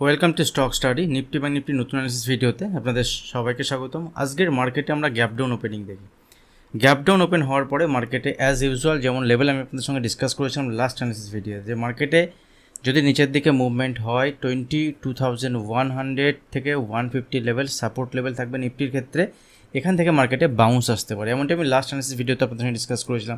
Welcome to stock study Nifty bank Nifty নতুন analysis ভিডিওতে আপনাদের সবাইকে স্বাগতম। আজকের মার্কেটে আমরা গ্যাপ ডাউন ওপেনিং দেখি। গ্যাপ ডাউন ওপেন হওয়ার পরে মার্কেটে অ্যাজ ইউজুয়াল যেমন লেভেল আমি আপনাদের সঙ্গে ডিসকাস করেছিলাম লাস্ট অ্যানালিসিস ভিডিও, যে মার্কেটে যদি নিচের দিকে মুভমেন্ট হয় 22,100 থেকে 150 লেভেল সাপোর্ট লেভেল থাকবে নিফটির ক্ষেত্রে। এখান থেকে মার্কেটে বাউন্স আসতে পারে, এমনটি আমি লাস্ট অ্যানালিসিস ভিডিওতে আপনাদের সঙ্গে ডিসকাস করেছিলাম।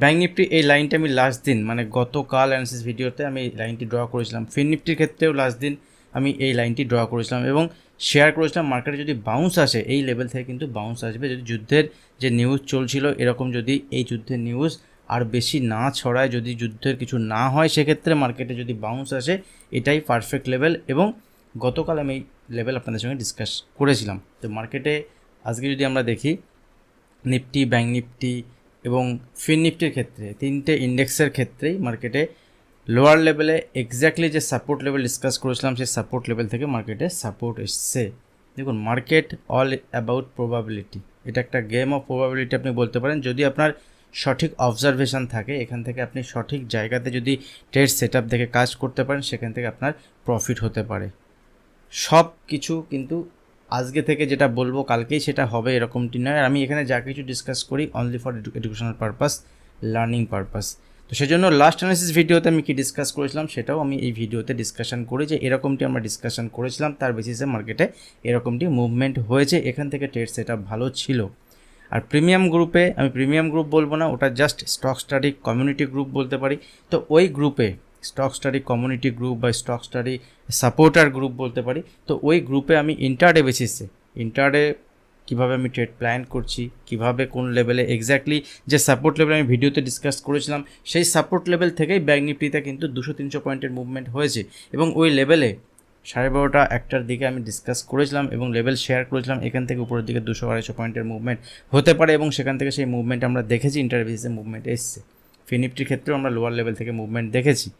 ব্যাঙ্ক নিফটি এই লাইনটা আমি লাস্ট দিন মানে গতকাল অ্যানালিসিস ভিডিওতে আমি এই লাইনটি ড্র করেছিলাম। ফিন নিফটির ক্ষেত্রেও লাস্ট দিন আমি এই লাইনটি ড্র করেছিলাম এবং শেয়ার করেছিলাম মার্কেটে যদি বাউন্স আসে এই লেভেল থেকে কিন্তু বাউন্স আসবে। যদি যুদ্ধের যে নিউজ চলছিল এরকম যদি এই যুদ্ধের নিউজ আর বেশি না ছড়ায়, যদি যুদ্ধের কিছু না হয়, সেক্ষেত্রে মার্কেটে যদি বাউন্স আসে এটাই পারফেক্ট লেভেল এবং গতকাল আমি এই লেভেল আপনাদের সঙ্গে ডিসকাস করেছিলাম। তো মার্কেটে আজকে যদি আমরা দেখি নিফটি, ব্যাঙ্ক নিফটি এবং ফিন নিফটির ক্ষেত্রে তিনটে ইন্ডেক্সের ক্ষেত্রেই মার্কেটে লোয়ার লেভেলে এক্স্যাক্টলি যে সাপোর্ট লেভেল ডিসকাস করেছিলাম সেই সাপোর্ট লেভেল থেকে মার্কেটে সাপোর্ট এসছে। দেখুন, মার্কেট অল অ্যাবাউট প্রবাবিলিটি, এটা একটা গেম অফ প্রবাবিলিটি আপনি বলতে পারেন। যদি আপনার সঠিক অবজারভেশন থাকে, এখান থেকে আপনি সঠিক জায়গাতে যদি ট্রেড সেট আপ দেখে কাজ করতে পারেন, সেখান থেকে আপনার প্রফিট হতে পারে। সব কিছু কিন্তু আজকে থেকে যেটা বলবো কালকেই সেটা হবে এরকমটি নয়। আমি এখানে যা কিছু ডিসকাস করি only for educational purpose, learning purpose. তো সেজন্য লাস্ট অ্যানালিসিস ভিডিওতে আমি কি ডিসকাস করেছিলাম সেটাও আমি এই ভিডিওতে ডিসকাশন করি, যে এরকমটি আমরা ডিসকাশন করেছিলাম, তার বেসিসে মার্কেটে এরকমটি মুভমেন্ট হয়েছে, এখান থেকে ট্রেড সেটআপ ভালো ছিল। আর প্রিমিয়াম গ্রুপে, আমি প্রিমিয়াম গ্রুপ বলবো না, ওটা just stock study community group বলতে পারি। তো ওই গ্রুপে স্টক স্টাডি কমিউনিটি গ্রুপ বা স্টক স্টাডি সাপোর্টার গ্রুপ বলতে পারি। তো ওই গ্রুপে আমি ইন্টারডে বেসিসে, ইন্টারডে কীভাবে আমি ট্রেড প্ল্যান করছি, কিভাবে কোন লেভেলে এক্স্যাক্টলি যে সাপোর্ট লেভেল আমি ভিডিওতে ডিসকাস করেছিলাম সেই সাপোর্ট লেভেল থেকেই ব্যাঙ্ক নিফটিতে কিন্তু 200-300 পয়েন্টের মুভমেন্ট হয়েছে এবং ওই লেভেলে 12:30 1টার দিকে আমি ডিসকাস করেছিলাম এবং লেভেল শেয়ার করেছিলাম। এখান থেকে উপরের দিকে 200-250 পয়েন্টের মুভমেন্ট হতে পারে এবং সেখান থেকে সেই মুভমেন্ট আমরা দেখেছি, ইন্টারভিউসে মুভমেন্ট এসছে। ফি নিফটির ক্ষেত্রেও আমরা লোয়ার লেভেল থেকে মুভমেন্ট দেখেছি।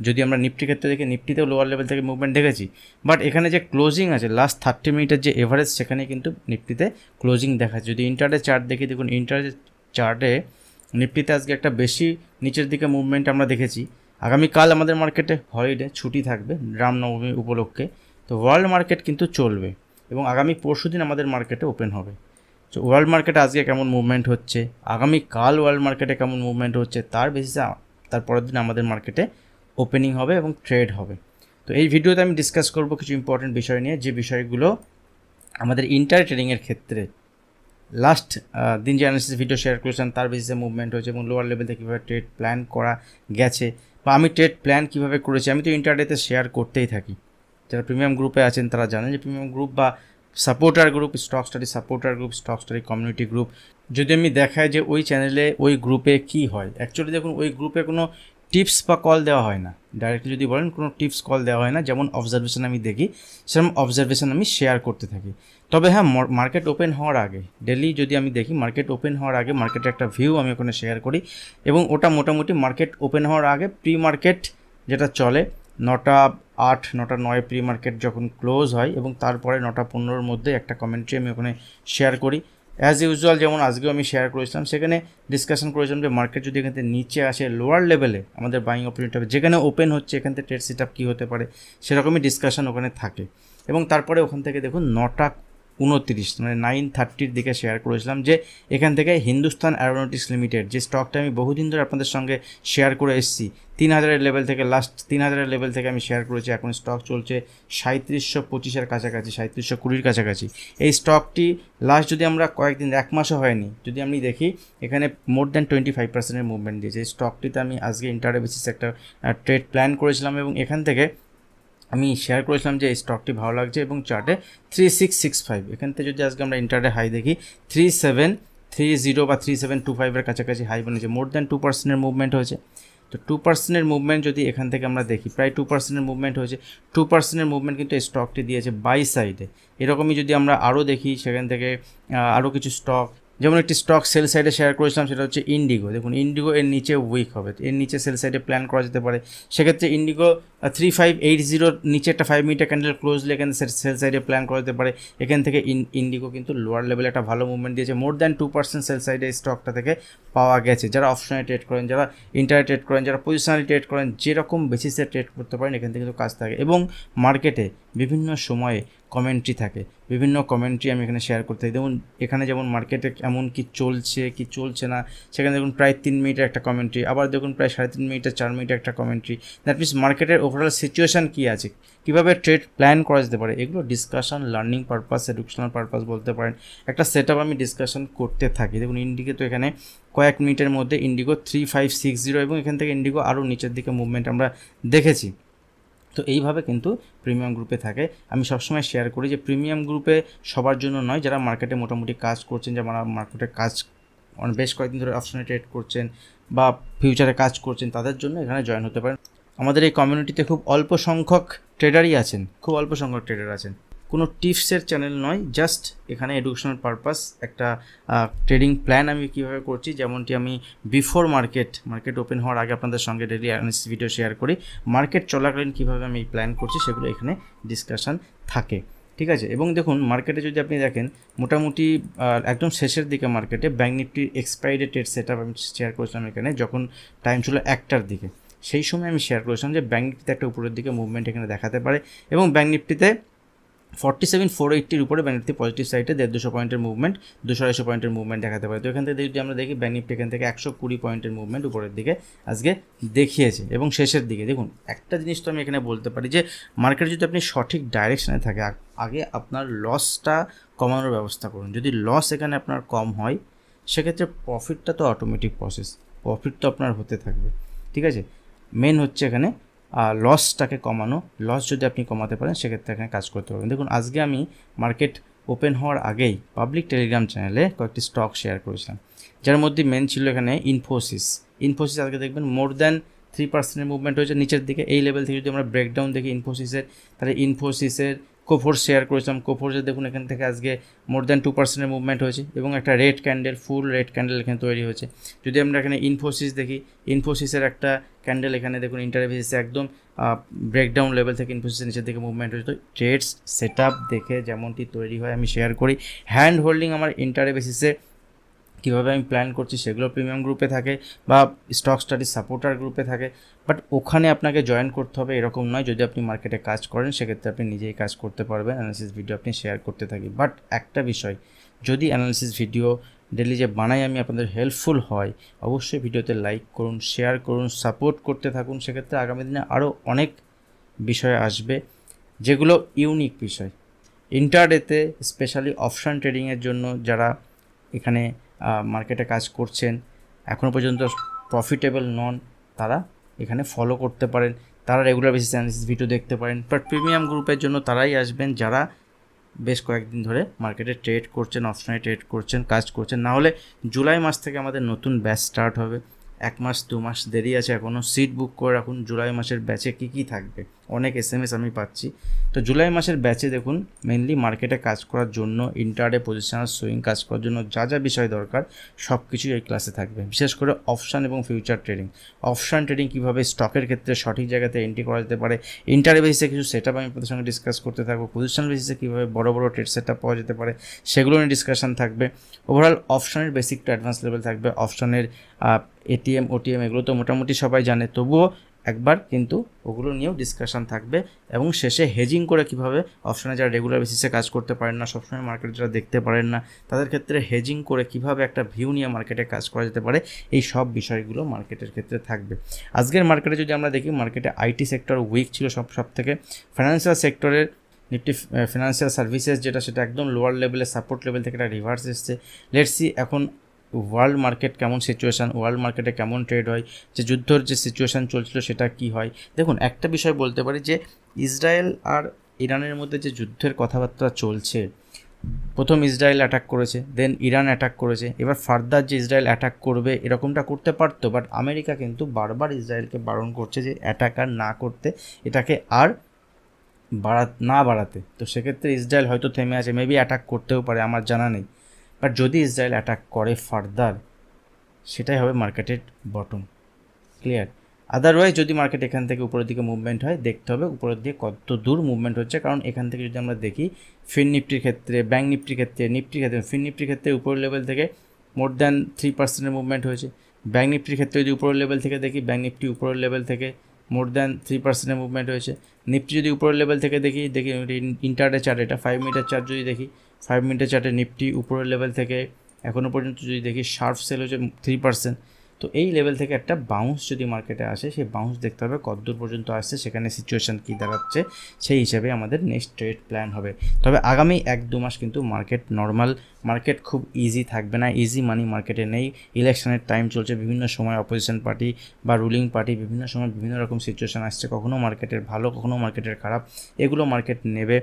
যদি আমরা নিফটির ক্ষেত্রে দেখি, নিফটিতেও লোয়ার লেভেল থেকে মুভমেন্ট দেখেছি, বাট এখানে যে ক্লোজিং আছে লাস্ট 30 মিনিটের যে এভারেজ, সেখানে কিন্তু নিফটিতে ক্লোজিং দেখাচ্ছে। যদি ইন্টারডে চার্ট দেখি, দেখুন ইন্টারডে চার্টে নিফটিতে আজকে একটা বেশি নিচের দিকে মুভমেন্ট আমরা দেখেছি। আগামীকাল আমাদের মার্কেটে হলিডে, ছুটি থাকবে রামনবমী উপলক্ষে, তো ওয়ার্ল্ড মার্কেট কিন্তু চলবে এবং আগামী পরশুদিন আমাদের মার্কেটে ওপেন হবে। তো ওয়ার্ল্ড মার্কেটে আজকে কেমন মুভমেন্ট হচ্ছে, আগামীকাল ওয়ার্ল্ড মার্কেটে কেমন মুভমেন্ট হচ্ছে, তার বেসিসে তারপরের দিন আমাদের মার্কেটে ওপেনিং হবে এবং ট্রেড হবে। তো এই ভিডিওতে আমি ডিসকাস করব কিছু ইম্পর্টেন্ট বিষয় নিয়ে, যে বিষয়গুলো আমাদের ইন্টার ট্রেডিংয়ের ক্ষেত্রে লাস্ট দিন যে অ্যানালিসিস ভিডিও শেয়ার করেছিলাম তার বেসিসে মুভমেন্ট হয়েছে এবং লোয়ার লেভেল থেকে কীভাবে ট্রেড প্ল্যান করা গেছে, বা আমি ট্রেড প্ল্যান কীভাবে করেছি। আমি তো ইন্টারডেতে শেয়ার করতেই থাকি, যারা প্রিমিয়াম গ্রুপে আছেন তারা জানেন যে প্রিমিয়াম গ্রুপ বা supporter group, stock study supporter group, stock study community group, যদি আমি দেখাই যে ওই চ্যানেলে ওই গ্রুপে কী হয়, অ্যাকচুয়ালি দেখুন ওই গ্রুপে কোনো টিপস বা কল দেওয়া হয় না। ডাইরেক্টলি যদি বলেন কোনো টিপস কল দেওয়া হয় না, যেমন অবজারভেশন আমি দেখি সেরকম অবজারভেশন আমি শেয়ার করতে থাকি। তবে হ্যাঁ, মার্কেট ওপেন হওয়ার আগে ডেলি যদি আমি দেখি, মার্কেট ওপেন হওয়ার আগে মার্কেটের একটা ভিউ আমি ওখানে শেয়ার করি এবং ওটা মোটামুটি মার্কেট ওপেন হওয়ার আগে প্রি মার্কেট যেটা চলে 9:08 9:09 প্রি মার্কেট যখন ক্লোজ হয় এবং তারপরে 9:15-র মধ্যে একটা কমেন্ট্রি আমি ওখানে শেয়ার করি অ্যাজ ইউজুয়াল। যেমন আজকেও আমি শেয়ার করেছিলাম, সেখানে ডিসকাশন করেছিলাম যে মার্কেট যদি এখান থেকে নিচে আসে লোয়ার লেভেলে আমাদের বাইং অপরচুনিটি হবে, যেখানে ওপেন হচ্ছে এখান থেকে ট্রেড সেট আপ কী হতে পারে সেরকমই ডিসকাশন ওখানে থাকে। এবং তারপরে ওখান থেকে দেখুন 9:29 মানে 9:30-র দিকে শেয়ার করেছিলাম যে এখান থেকে হিন্দুস্তান অ্যারোনটিক্স লিমিটেড, যে স্টকটা আমি বহুদিন ধরে আপনাদের সঙ্গে শেয়ার করে এসেছি, 3000-এর লেভেল থেকে, লাস্ট 3000-এর লেভেল থেকে আমি শেয়ার করেছি। এখন স্টক চলছে 3725-এর কাছাকাছি, 3720-র কাছাকাছি। এই স্টকটি লাস্ট যদি আমরা কয়েকদিন, এক মাসও হয়নি, যদি আমি দেখি এখানে মোর দ্যান 25%-এর মুভমেন্ট দিয়েছে। এই স্টকটিতে আমি আজকে ইন্টারডে বেসিসে একটা ট্রেড প্ল্যান করেছিলাম এবং এখান থেকে আমি শেয়ার করেছিলাম যে এই স্টকটি ভালো লাগছে এবং চার্টে 3665, এখান থেকে যদি আজকে আমরা ইন্টারডে হাই দেখি 3730 বা 3725-এর কাছাকাছি হাই বনেছে, মোর দ্যান 2%-এর মুভমেন্ট হয়েছে। তো 2%-এর মুভমেন্ট যদি এখান থেকে আমরা দেখি, প্রায় 2%-এর মুভমেন্ট হয়েছে। 2%-এর মুভমেন্ট কিন্তু এই স্টকটি দিয়েছে বাই সাইডে। এরকমই যদি আমরা আরও দেখি, সেখান থেকে আরও কিছু স্টক যেমন একটি স্টক সেল সাইডে শেয়ার করেছিলাম, সেটা হচ্ছে ইন্ডিগো। দেখুন ইন্ডিগো এর নিচে উইক হবে, এর নিচে সেল সাইডে প্ল্যান করা যেতে পারে। সেক্ষেত্রে ইন্ডিগো 3580 নিচে একটা 5 মিনিটের ক্যান্ডেল ক্লোজলি এখানে সেল সাইডে প্ল্যান করা যেতে পারে। এখান থেকে ইন্ডিগো কিন্তু লোয়ার লেভেলে একটা ভালো মুভমেন্ট দিয়েছে, মোর দ্যান 2% সেল সাইডে স্টকটা থেকে পাওয়া গেছে। যারা অপশনে ট্রেড করেন, যারা ইন্টারে ট্রেড করেন, যারা পজিশনালি ট্রেড করেন, যেরকম বেসিসে ট্রেড করতে পারেন এখান থেকে কিন্তু কাজ থাকে। এবং মার্কেটে বিভিন্ন সময়ে কমেন্ট্রি থাকে, বিভিন্ন কমেন্ট্রি আমি এখানে শেয়ার করতে থাকি। দেখুন এখানে যেমন মার্কেটে এমন কি চলছে কি চলছে না, সেখানে দেখুন প্রায় 3 মিনিটের একটা কমেন্ট্রি, আবার দেখুন প্রায় 3.5 মিনিটের 4 মিনিটের একটা কমেন্ট্রি। দ্যাট মিনস মার্কেটের ওভারঅল সিচুয়েশান কী আছে, কীভাবে ট্রেড প্ল্যান করা যেতে পারে, এগুলো discussion, learning purpose, educational purpose বলতে পারেন, একটা সেট আপ আমি ডিসকাশন করতে থাকি। দেখুন ইন্ডিগো তো এখানে কয়েক মিনিটের মধ্যে ইন্ডিগো 3560 এবং এখান থেকে ইন্ডিগো আরও নিচের দিকে মুভমেন্ট আমরা দেখেছি। তো এইভাবে কিন্তু প্রিমিয়াম গ্রুপে থাকে। আমি সবসময় শেয়ার করি যে প্রিমিয়াম গ্রুপে সবার জন্য নয়, যারা মার্কেটে মোটামুটি কাজ করছেন, যারা মার্কেটে কাজ বেশ কয়েকদিন ধরে অপশনে ট্রেড করছেন বা ফিউচারে কাজ করছেন, তাদের জন্য এখানে জয়েন হতে পারেন। আমাদের এই কমিউনিটিতে খুব অল্প সংখ্যক ট্রেডারই আছেন, খুব অল্প সংখ্যক ট্রেডার আছেন। কোনো টিপসের চ্যানেল নয়, জাস্ট এখানে এডুকেশনাল পারপাস, একটা ট্রেডিং প্ল্যান আমি কীভাবে করছি, যেমনটি আমি বিফোর মার্কেট ওপেন হওয়ার আগে আপনাদের সঙ্গে ডেইলি অ্যানালিসিস ভিডিও শেয়ার করি, মার্কেট চলাকালীন কীভাবে আমি প্ল্যান করছি সেগুলো এখানে ডিসকাশন থাকে, ঠিক আছে। এবং দেখুন মার্কেটে যদি আপনি দেখেন মোটামুটি একদম শেষের দিকে মার্কেটে ব্যাঙ্ক নিফটির এক্সপায়ারি ডেট সেট আপ আমি শেয়ার করেছিলাম এখানে, যখন টাইম ছিল 1টার দিকে। সেই সময় আমি শেয়ার করেছিলাম যে ব্যাঙ্ক নিফটিতে একটা উপরের দিকে মুভমেন্ট এখানে দেখাতে পারে, এবং ব্যাঙ্ক নিফটিতে 47,480 উপরে ব্যাঙ্ক নিফটি পজিটিভ সাইডে 150 পয়েন্টের মুভমেন্ট, 200-250 পয়েন্টের মুভমেন্ট দেখাতে পারে। তো এখান থেকে যদি আমরা দেখি ব্যাঙ্ক নিফটি এখান থেকে 120 পয়েন্টের মুভমেন্ট উপরের দিকে আজকে দেখিয়েছে। এবং শেষের দিকে দেখুন একটা জিনিস তো আমি এখানে বলতে পারি যে মার্কেট যদি আপনি সঠিক ডাইরেকশানে থাকে, আগে আপনার লসটা কমানোর ব্যবস্থা করুন। যদি লস এখানে আপনার কম হয় সেক্ষেত্রে প্রফিটটা তো অটোমেটিক প্রসেস, প্রফিট তো আপনার হতে থাকবে, ঠিক আছে। মেন হচ্ছে এখানে লসটাকে কমানো। লস যদি আপনি কমাতে পারেন সেক্ষেত্রে এখানে কাজ করতে পারবেন। দেখুন আজকে আমি মার্কেট ওপেন হওয়ার আগেই পাবলিক টেলিগ্রাম চ্যানেলে কয়েকটি স্টক শেয়ার করেছিলাম, যার মধ্যে মেন ছিল এখানে ইনফোসিস। আজকে দেখবেন মোর দ্যান 3% মুভমেন্ট হয়েছে নিচের দিকে। এই লেভেল থেকে যদি আমরা ব্রেকডাউন দেখি ইনফোসিসের, তাহলে ইনফোসিসের কোফোর্স শেয়ার করেছিলাম, কোফোর্সে দেখুন এখান থেকে আজকে মোর দ্যান 2% মুভমেন্ট হয়েছে এবং একটা রেড ক্যান্ডেল, ফুল রেড ক্যান্ডেল এখানে তৈরি হয়েছে। যদি আমরা এখানে ইনফোসিস দেখি, ইনফোসিসের একটা ক্যান্ডেল এখানে দেখুন ইন্টারে বেসিসে একদম ব্রেকডাউন লেভেল থেকে ইনফোসিসের নিচের দিকে মুভমেন্ট হয়েছে। তো ট্রেডস সেট আপ দেখে যেমনটি তৈরি হয় আমি শেয়ার করি। হ্যান্ড হোল্ডিং আমার ইন্টারে বেসিসে কীভাবে আমি প্ল্যান করছি সেগুলো প্রিমিয়াম গ্রুপে থাকে বা স্টক স্টাডি সাপোর্টার গ্রুপে থাকে, বাট ওখানে আপনাকে জয়েন করতে হবে এরকম নয়। যদি আপনি মার্কেটে কাজ করেন সেক্ষেত্রে আপনি নিজেই কাজ করতে পারবেন। অ্যানালিসিস ভিডিও আপনি শেয়ার করতে থাকি, বাট একটা বিষয়, যদি অ্যানালিসিস ভিডিও ডেলি যে বানাই আমি আপনাদের হেল্পফুল হয়, অবশ্যই ভিডিওতে লাইক করুন, শেয়ার করুন, সাপোর্ট করতে থাকুন। সেক্ষেত্রে আগামী দিনে আরও অনেক বিষয় আসবে যেগুলো ইউনিক বিষয়। ইন্টারডেতে স্পেশালি অপশান ট্রেডিংয়ের জন্য যারা এখানে মার্কেটে কাজ করছেন, এখনও পর্যন্ত প্রফিটেবল নন, তারা এখানে ফলো করতে পারেন, তারা রেগুলার বেসিস অ্যানালিসিস ভিডিও দেখতে পারেন। বাট প্রিমিয়াম গ্রুপের জন্য তারাই আসবেন যারা বেশ কয়েকদিন ধরে মার্কেটে ট্রেড করছেন, অপশনে ট্রেড করছেন, কাজ করছেন। না হলে জুলাই মাস থেকে আমাদের নতুন ব্যাচ স্টার্ট হবে, 1 মাস 2 মাস দেরি আছে এখনও। সিট বুক করে রাখুন। জুলাই মাসের ব্যাচে কী থাকবে, অনেক SMS আমি পাচ্ছি। তো জুলাই মাসের ব্যাচে দেখুন মেনলি মার্কেটে কাজ করার জন্য, ইন্টারডে পজিশনাল সুইং কাজ করার জন্য যা যা বিষয় দরকার সব কিছুই এই ক্লাসে থাকবে। বিশেষ করে অপশান এবং ফিউচার ট্রেডিং, অপশান ট্রেডিং কীভাবে স্টকের ক্ষেত্রে সঠিক জায়গাতে এন্ট্রি করা যেতে পারে, ইন্টারে বেসিসে কিছু সেট আপ আমি আপনাদের সঙ্গে ডিসকাস করতে থাকবো, পজিশনাল বেসিসে কীভাবে বড় বড় ট্রেড সেট আপ পাওয়া যেতে পারে সেগুলো নিয়ে ডিসকাশন থাকবে। ওভারঅল অপশানের বেসিক টু অ্যাডভান্স লেভেল থাকবে। অপশানের ATM OTM এগুলো তো মোটামুটি সবাই জানে, তবুও একবার কিন্তু ওগুলো নিয়েও ডিসকাশন থাকবে। এবং শেষে হেজিং করে কীভাবে অপশানে যারা রেগুলার বেসিসে কাজ করতে পারেন না, সবসময় মার্কেট যারা দেখতে পারেন না, তাদের ক্ষেত্রে হেজিং করে কীভাবে একটা ভিউ নিয়ে মার্কেটে কাজ করা যেতে পারে, এই সব বিষয়গুলো মার্কেটের ক্ষেত্রে থাকবে। আজকের মার্কেটে যদি আমরা দেখি, মার্কেটে IT সেক্টর উইক ছিল সব থেকে। ফাইন্যান্সিয়াল সেক্টরের নিফটি ফিনান্সিয়াল সার্ভিসেস যেটা, সেটা একদম লোয়ার লেভেলে সাপোর্ট লেভেল থেকে একটা রিভার্স এসছে। লেটস সি এখন ওয়ার্ল্ড মার্কেট কেমন সিচুয়েশান, ওয়ার্ল্ড মার্কেটে কেমন ট্রেড হয়, যে যুদ্ধর যে সিচুয়েশান চলছিল সেটা কি হয়। দেখুন একটা বিষয় বলতে পারি যে ইসরায়েল আর ইরানের মধ্যে যে যুদ্ধের কথাবার্তা চলছে, প্রথম ইসরায়েল অ্যাটাক করেছে, দেন ইরান অ্যাটাক করেছে, এবার ফার্দার যে ইসরায়েল অ্যাটাক করবে এরকমটা করতে পারতো, বাট আমেরিকা কিন্তু বারবার ইসরায়েলকে বারণ করছে যে অ্যাটাক আর না করতে, এটাকে আর না বাড়াতে। তো সেক্ষেত্রে ইসরায়েল হয়তো থেমে আছে, মেবি অ্যাটাক করতেও পারে, আমার জানা নেই। বাট যদি ইসরায়েল অ্যাটাক করে ফার্দার, সেটাই হবে মার্কেটের বটম। ক্লিয়ার? আদারওয়াইজ যদি মার্কেট এখান থেকে উপরের দিকে মুভমেন্ট হয়, দেখতে হবে উপরের দিকে কত দূর মুভমেন্ট হচ্ছে। কারণ এখান থেকে যদি আমরা দেখি ফিন নিফটির ক্ষেত্রে, ব্যাঙ্ক নিফটির ক্ষেত্রে, ফিন নিফটির ক্ষেত্রে উপরের লেভেল থেকে মোর দ্যান 3% মুভমেন্ট হয়েছে। ব্যাঙ্ক নিফটির ক্ষেত্রে যদি উপরের লেভেল থেকে দেখি, ব্যাঙ্ক নিফটি উপরের লেভেল থেকে মোর দ্যান 3% মুভমেন্ট হয়েছে। নিফটি যদি উপরের লেভেল থেকে দেখি ইন্টারডে চার্ট, এটা 5 মিনিটের চার্ট যদি দেখি, 5 মিনিটের চার্টে নিফটি উপরের লেভেল থেকে এখনও পর্যন্ত যদি দেখি শার্প সেল হচ্ছে 3%। তো এই লেভেল থেকে একটা বাউন্স যদি মার্কেটে আসে, সেই বাউন্স দেখতে হবে কতদূর পর্যন্ত আসছে, সেখানে সিচুয়েশান কী দাঁড়াচ্ছে, সেই হিসাবে আমাদের নেক্সট ট্রেড প্ল্যান হবে। তবে আগামী 1-2 মাস কিন্তু মার্কেট নর্মাল, মার্কেট খুব ইজি থাকবে না, ইজি মানি মার্কেটে নেই। ইলেকশনের টাইম চলছে, বিভিন্ন সময় অপোজিশন পার্টি বা রুলিং পার্টি বিভিন্ন সময় বিভিন্ন রকম সিচুয়েশান আসছে, কখনো মার্কেটের ভালো, কখনো মার্কেটের খারাপ, এগুলো মার্কেট নেবে।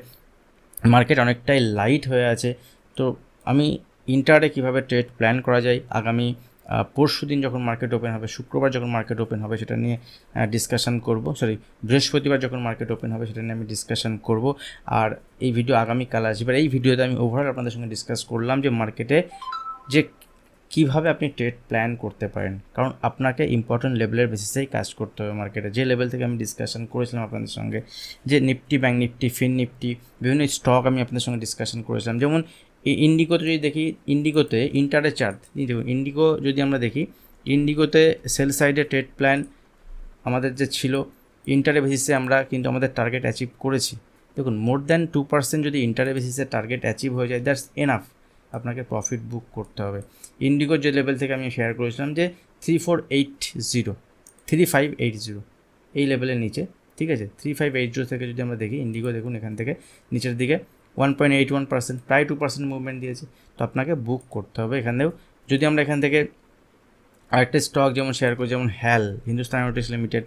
মার্কেট অনেকটাই লাইট হয়ে আছে। তো আমি ইন্টারডে কীভাবে ট্রেড প্ল্যান করা যায় আগামী পরশু দিন যখন মার্কেট ওপেন হবে, শুক্রবার যখন মার্কেট ওপেন হবে সেটা নিয়ে ডিসকাশন করব, বৃহস্পতিবার যখন মার্কেট ওপেন হবে সেটা নিয়ে আমি ডিসকাশন করব। আর এই ভিডিও আগামীকাল আসবে। এই ভিডিওতে আমি ওভারঅল আপনাদের সঙ্গে ডিসকাস করলাম যে মার্কেটে যে কীভাবে আপনি ট্রেড প্ল্যান করতে পারেন। কারণ আপনাকে ইম্পর্টেন্ট লেভেলের বেসিসেই কাজ করতে হবে মার্কেটে। যে লেভেল থেকে আমি ডিসকাশন করেছিলাম আপনাদের সঙ্গে, যে নিফটি, ব্যাঙ্ক নিফটি, ফিন নিফটি, বিভিন্ন স্টক আমি আপনাদের সঙ্গে ডিসকাশন করেছিলাম। যেমন এই ইন্ডিগোতে যদি দেখি, ইন্ডিগোতে ইন্টারডে চার্ট দেখুন, ইন্ডিগো যদি আমরা দেখি, ইন্ডিগোতে সেল সাইডে ট্রেড প্ল্যান আমাদের যে ছিল ইন্টারডে বেসিসে, আমরা কিন্তু আমাদের টার্গেট অ্যাচিভ করেছি। দেখুন মোর দ্যান 2% যদি ইন্টারডে বেসিসে টার্গেট অ্যাচিভ হয়ে যায়, দ্যাটস এনাফ, আপনাকে প্রফিট বুক করতে হবে। ইন্ডিগোর যে লেভেল থেকে আমি শেয়ার করেছিলাম যে 3580 এই লেভেলের নিচে, ঠিক আছে, 3580 থেকে যদি আমরা দেখি ইন্ডিগো, দেখুন এখান থেকে নিচের দিকে 1.81%, প্রায় 2% মুভমেন্ট দিয়েছে। তো আপনাকে বুক করতে হবে এখানেও। যদি আমরা এখান থেকে আরেকটা স্টক যেমন শেয়ার করি, যেমন হ্যাল, হিন্দুস্তান অ্যারোনটিক্স লিমিটেড,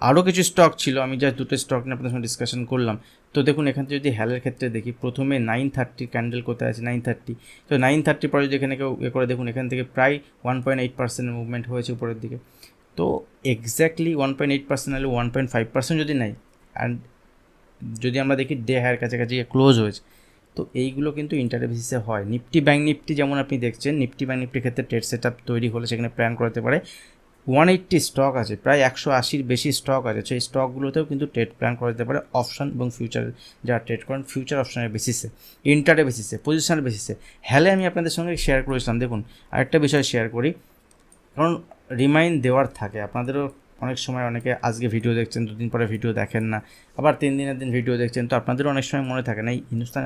আরও কিছু স্টক ছিল, আমি জাস্ট দুটো স্টক নিয়ে আপনাদের সঙ্গে ডিসকাশন করলাম। তো দেখুন এখান থেকে যদি হ্যালের ক্ষেত্রে দেখি, প্রথমে 930 ক্যান্ডেল কোথায় আছে, 930। তো 930 পরে যদি এখানে কেউ করে দেখুন, এখান থেকে প্রায় 1.8% মুভমেন্ট হয়েছে উপরের দিকে। তো এক্স্যাক্টলি 1.8% হলে 1.5% যদি নেয়, অ্যান্ড যদি আমরা দেখি ডে হায়ার কাছাকাছি ক্লোজ হয়েছে, তো এইগুলো কিন্তু ইন্টারডে বেসিসে হয়। নিফটি, ব্যাঙ্ক নিফটি যেমন আপনি দেখছেন, নিফটি, ব্যাঙ্ক নিফটির ক্ষেত্রে ট্রেড সেট আপ তৈরি হলে সেখানে প্ল্যান করতে পারে। 180 স্টক আছে, প্রায় 180-র বেশি স্টক আছে, সেই স্টকগুলোতেও কিন্তু ট্রেড প্ল্যান করা যেতে পারে অপশান এবং ফিউচার, যারা ট্রেড করেন ফিউচার অপশানের বেসিসে, ইন্টারডে বেসিসে, পজিশনের বেসিসে। হ্যালে আমি আপনাদের সঙ্গে শেয়ার করেছিলাম। দেখুন আরেকটা বিষয় শেয়ার করি, কারণ রিমাইন্ড দেওয়ার থাকে আপনাদেরও। অনেক সময় অনেকে আজকে ভিডিও দেখছেন, দুদিন পরে ভিডিও দেখেন না, আবার 3 দিনের দিন ভিডিও দেখছেন, তো আপনাদেরও অনেক সময় মনে থাকে না। এই হিন্দুস্তান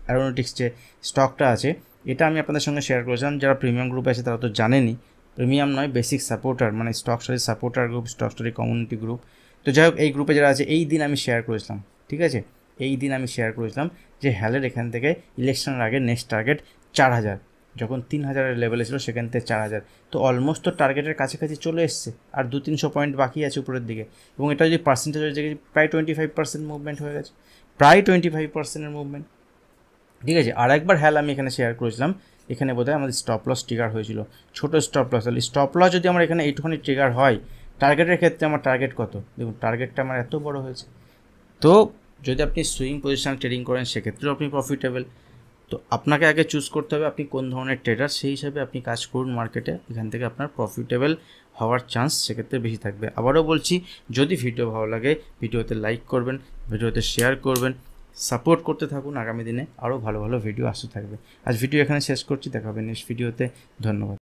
অ্যারোনটিক্স যে স্টকটা আছে, এটা আমি আপনাদের সঙ্গে শেয়ার করেছিলাম। যারা প্রিমিয়াম গ্রুপে আছে তারা তো জানেনই, প্রিমিয়াম নয়, বেসিক সাপোর্টার, মানে stock story supporter group, stock story community group. তো যাই হোক, এই গ্রুপে যারা আছে, এই দিন আমি শেয়ার করেছিলাম, ঠিক আছে, এই দিন আমি শেয়ার করেছিলাম যে হ্যালের এখান থেকে ইলেকশনের আগে নেক্সট টার্গেট 4000, যখন 3000-এর লেভেলে ছিল সেখান থেকে 4000। তো অলমোস্ট তো টার্গেটের কাছাকাছি চলে এসছে, আর 200-300 পয়েন্ট বাকি আছে উপরের দিকে। এবং এটা যদি পার্সেন্টেজ হয়ে যায়, প্রায় 25% মুভমেন্ট হয়ে গেছে, প্রায় 25%-এর মুভমেন্ট, ঠিক আছে। আর একবার হ্যাল আমি এখানে শেয়ার করেছিলাম, এখানে বোধহয় আমাদের স্টপ লস ট্রিগার হয়েছিল, ছোটো স্টপ লস। তাহলে স্টপ লস যদি আমার এখানে এইটুখানি ট্রিগার হয়, টার্গেটের ক্ষেত্রে আমার টার্গেট কত, দেখুন টার্গেটটা আমার এত বড় হয়েছে। তো যদি আপনি সুইং পজিশন ট্রেডিং করেন, সেক্ষেত্রেও আপনি প্রফিটেবল। তো আপনাকে আগে চুজ করতে হবে আপনি কোন ধরনের ট্রেডার, সেই হিসাবে আপনি কাজ করুন মার্কেটে, এখান থেকে আপনার প্রফিটেবল হওয়ার চান্স সেক্ষেত্রে বেশি থাকবে। আবারও বলছি, যদি ভিডিও ভালো লাগে ভিডিওতে লাইক করবেন, ভিডিওতে শেয়ার করবেন, সাপোর্ট করতে থাকুন। আগামী দিনে আরও ভালো ভালো ভিডিও আসতে থাকবে। আজ ভিডিও এখানে শেষ করছি, দেখা হবে নেক্সট ভিডিওতে। ধন্যবাদ।